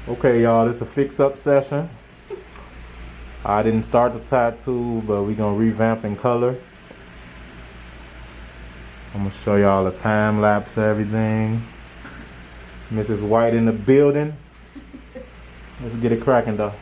Okay, y'all, this is a fix-up session. I didn't start the tattoo, but we're gonna revamp in color. I'm gonna show y'all a time lapse of everything. Mrs. White in the building. Let's get it cracking though.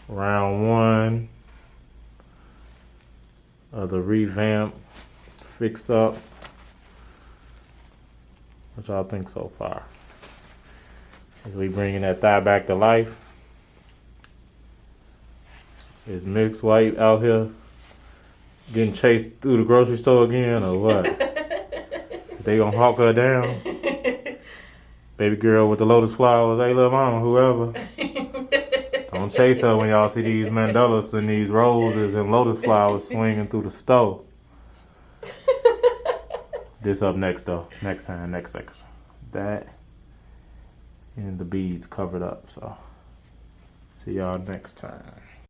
Round one of the revamp, fix up. What y'all think so far? Is we bringing that thigh back to life? Is Mix White out here getting chased through the grocery store again, or what? They gonna hawk her down. Baby girl with the lotus flowers. Hey, little mama, whoever. Don't chase her when y'all see these mandalas and these roses and lotus flowers swinging through the stove. This up next though. Next time, next section. That and the beads covered up. So see y'all next time.